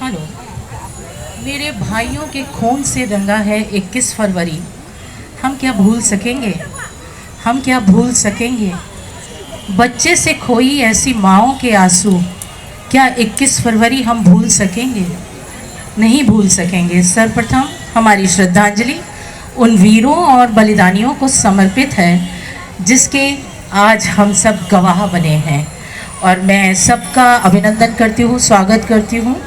Hello. मेरे भाइयों के खून से रंगा है 21 फरवरी। हम क्या भूल सकेंगे, हम क्या भूल सकेंगे बच्चे से खोई ऐसी माँओं के आंसू। क्या 21 फरवरी हम भूल सकेंगे? नहीं भूल सकेंगे। सर्वप्रथम हमारी श्रद्धांजलि उन वीरों और बलिदानियों को समर्पित है जिसके आज हम सब गवाह बने हैं, और मैं सबका अभिनंदन करती हूँ, स्वागत करती हूँ।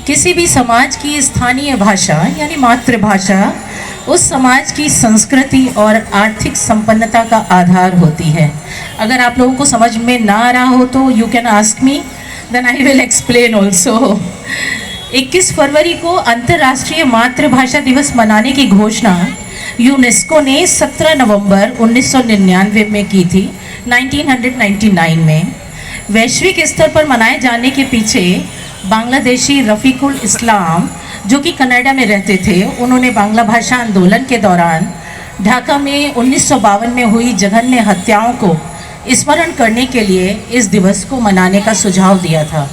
किसी भी समाज की स्थानीय भाषा यानी मातृभाषा उस समाज की संस्कृति और आर्थिक संपन्नता का आधार होती है। अगर आप लोगों को समझ में ना आ रहा हो तो you can ask me, then I will explain also. 21 फरवरी को अंतर्राष्ट्रीय मातृभाषा दिवस मनाने की घोषणा यूनेस्को ने 17 नवंबर 1999 में की थी, 1999 में। वैश्विक स्तर पर मनाए जाने के पीछे बांग्लादेशी रफ़ीकुल इस्लाम, जो कि कनाडा में रहते थे, उन्होंने बांग्ला भाषा आंदोलन के दौरान ढाका में 1952 में हुई जघन्य हत्याओं को स्मरण करने के लिए इस दिवस को मनाने का सुझाव दिया था।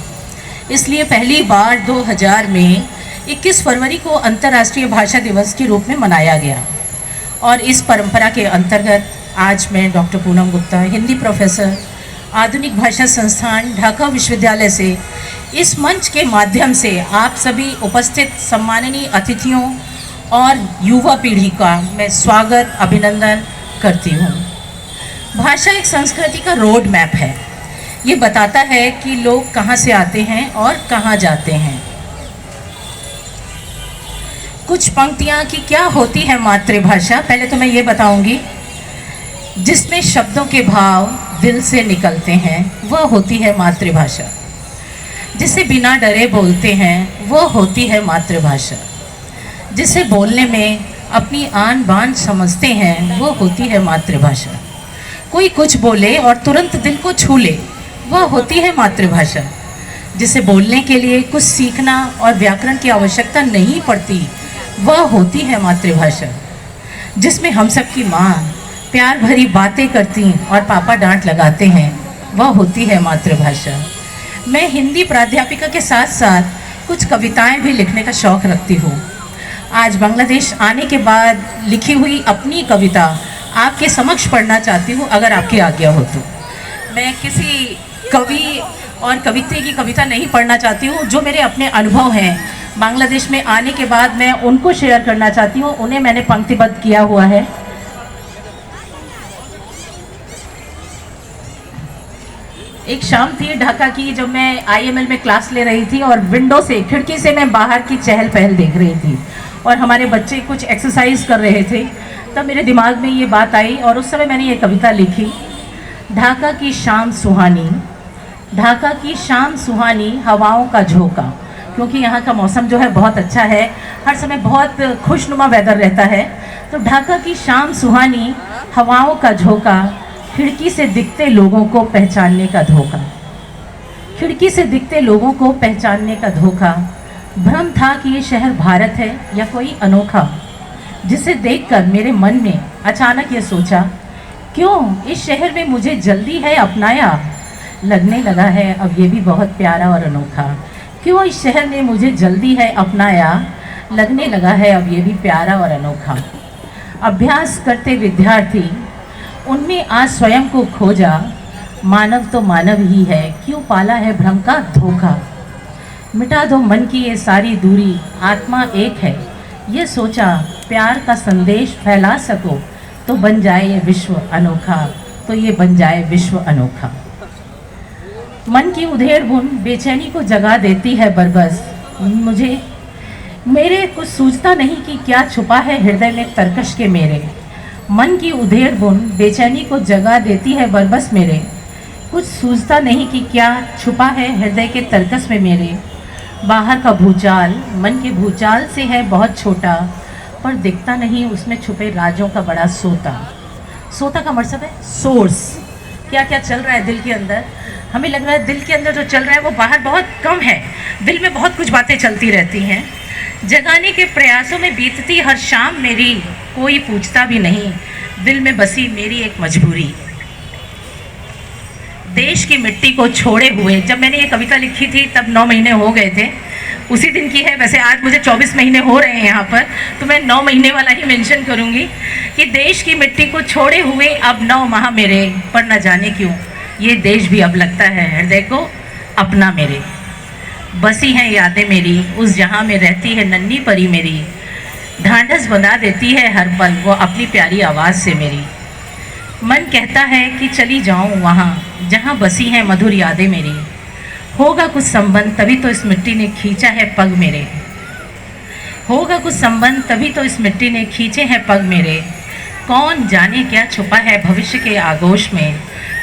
इसलिए पहली बार 2000 में 21 फरवरी को अंतर्राष्ट्रीय भाषा दिवस के रूप में मनाया गया। और इस परंपरा के अंतर्गत आज मैं डॉक्टर पूनम गुप्ता, हिंदी प्रोफेसर, आधुनिक भाषा संस्थान ढाका विश्वविद्यालय से इस मंच के माध्यम से आप सभी उपस्थित सम्माननीय अतिथियों और युवा पीढ़ी का मैं स्वागत, अभिनंदन करती हूँ। भाषा एक संस्कृति का रोड मैप है। ये बताता है कि लोग कहाँ से आते हैं और कहाँ जाते हैं। कुछ पंक्तियाँ कि क्या होती है मातृभाषा, पहले तो मैं ये बताऊँगी। जिसमें शब्दों के भाव दिल से निकलते हैं वह होती है मातृभाषा। जिसे बिना डरे बोलते हैं वह होती है मातृभाषा। जिसे बोलने में अपनी आन बान समझते हैं वह होती है मातृभाषा। कोई कुछ बोले और तुरंत दिल को छू ले वह होती है मातृभाषा। जिसे बोलने के लिए कुछ सीखना और व्याकरण की आवश्यकता नहीं पड़ती वह होती है मातृभाषा। जिसमें हम सबकी माँ प्यार भरी बातें करती और पापा डांट लगाते हैं वह होती है मातृभाषा। मैं हिंदी प्राध्यापिका के साथ साथ कुछ कविताएं भी लिखने का शौक़ रखती हूँ। आज बांग्लादेश आने के बाद लिखी हुई अपनी कविता आपके समक्ष पढ़ना चाहती हूँ, अगर आपकी आज्ञा हो तो। मैं किसी कवि और कवित्री की कविता नहीं पढ़ना चाहती हूँ, जो मेरे अपने अनुभव हैं बांग्लादेश में आने के बाद मैं उनको शेयर करना चाहती हूँ। उन्हें मैंने पंक्तिबद्ध किया हुआ है। एक शाम थी ढाका की, जब मैं IML में क्लास ले रही थी और विंडो से, खिड़की से मैं बाहर की चहल पहल देख रही थी और हमारे बच्चे कुछ एक्सरसाइज कर रहे थे। तब मेरे दिमाग में ये बात आई और उस समय मैंने ये कविता लिखी। ढाका की शाम सुहानी, ढाका की शाम सुहानी हवाओं का झोंका, क्योंकि यहाँ का मौसम जो है बहुत अच्छा है, हर समय बहुत खुशनुमा वेदर रहता है। तो ढाका की शाम सुहानी हवाओं का झोंका, खिड़की से दिखते लोगों को पहचानने का धोखा, खिड़की से दिखते लोगों को पहचानने का धोखा। भ्रम था कि ये शहर भारत है या कोई अनोखा, जिसे देखकर मेरे मन में अचानक ये सोचा, क्यों इस शहर में मुझे जल्दी है अपनाया, लगने लगा है अब ये भी बहुत प्यारा और अनोखा। क्यों इस शहर ने मुझे जल्दी है अपनाया, लगने लगा है अब ये भी प्यारा और अनोखा। अभ्यास करते विद्यार्थी उनमें आज स्वयं को खोजा, मानव तो मानव ही है, क्यों पाला है भ्रम का धोखा। मिटा दो मन की ये सारी दूरी, आत्मा एक है, ये सोचा प्यार का संदेश फैला सको तो बन जाए ये विश्व अनोखा, तो ये बन जाए विश्व अनोखा। मन की उधेड़ बुन बेचैनी को जगा देती है बरबस, मुझे मेरे कुछ सूझता नहीं कि क्या छुपा है हृदय में तरकश के मेरे। मन की उधेड़ बुन बेचैनी को जगा देती है बरबस मेरे, कुछ सूझता नहीं कि क्या छुपा है हृदय के तरकस में मेरे। बाहर का भूचाल मन के भूचाल से है बहुत छोटा, पर दिखता नहीं उसमें छुपे राजों का बड़ा सोता। सोता का मतलब है सोर्स, क्या क्या चल रहा है दिल के अंदर। हमें लग रहा है दिल के अंदर जो चल रहा है वो बाहर बहुत कम है, दिल में बहुत कुछ बातें चलती रहती हैं। जगाने के प्रयासों में बीतती हर शाम मेरी, कोई पूछता भी नहीं, दिल में बसी मेरी एक मजबूरी। देश की मिट्टी को छोड़े हुए, जब मैंने ये कविता लिखी थी तब 9 महीने हो गए थे, उसी दिन की है। वैसे आज मुझे 24 महीने हो रहे हैं यहाँ पर, तो मैं 9 महीने वाला ही मेंशन करूँगी कि देश की मिट्टी को छोड़े हुए अब 9 माह मेरे, पर न जाने क्यों ये देश भी अब लगता है हृदय को अपना मेरे। बसी हैं यादें मेरी उस जहाँ में रहती है नन्ही परी मेरी, ढांढस बंधा देती है हर पल वो अपनी प्यारी आवाज़ से मेरी। मन कहता है कि चली जाऊँ वहाँ जहाँ बसी हैं मधुर यादें मेरी, होगा कुछ संबंध तभी तो इस मिट्टी ने खींचा है पग मेरे, होगा कुछ संबंध तभी तो इस मिट्टी ने खींचे हैं पग मेरे। कौन जाने क्या छुपा है भविष्य के आगोश में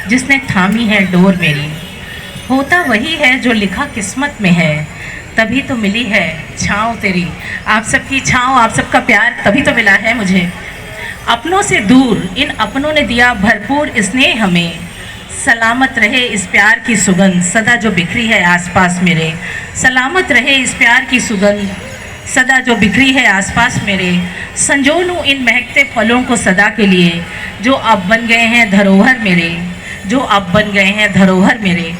जिसने थामी है डोर मेरी, होता वही है जो लिखा किस्मत में है तभी तो मिली है छाँव तेरी। आप सबकी छाँव, आप सबका प्यार तभी तो मिला है मुझे। अपनों से दूर इन अपनों ने दिया भरपूर स्नेह हमें, सलामत रहे इस प्यार की सुगंध सदा जो बिखरी है आसपास मेरे, सलामत रहे इस प्यार की सुगंध सदा जो बिखरी है आसपास मेरे। संजो लूँ इन महकते फलों को सदा के लिए जो अब बन गए हैं धरोहर मेरे, जो अब बन गए हैं धरोहर मेरे।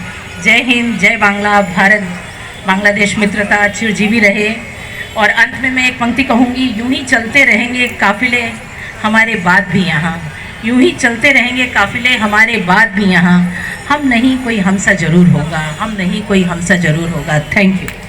जय हिंद, जय बांग्ला, भारत बांग्लादेश मित्रता चिरजीवी रहे। और अंत में मैं एक पंक्ति कहूँगी, यूं ही चलते रहेंगे काफिले हमारे बाद भी यहाँ, यूं ही चलते रहेंगे काफिले हमारे बाद भी यहाँ, हम नहीं कोई हमसा ज़रूर होगा, हम नहीं कोई हमसा ज़रूर होगा। Thank you.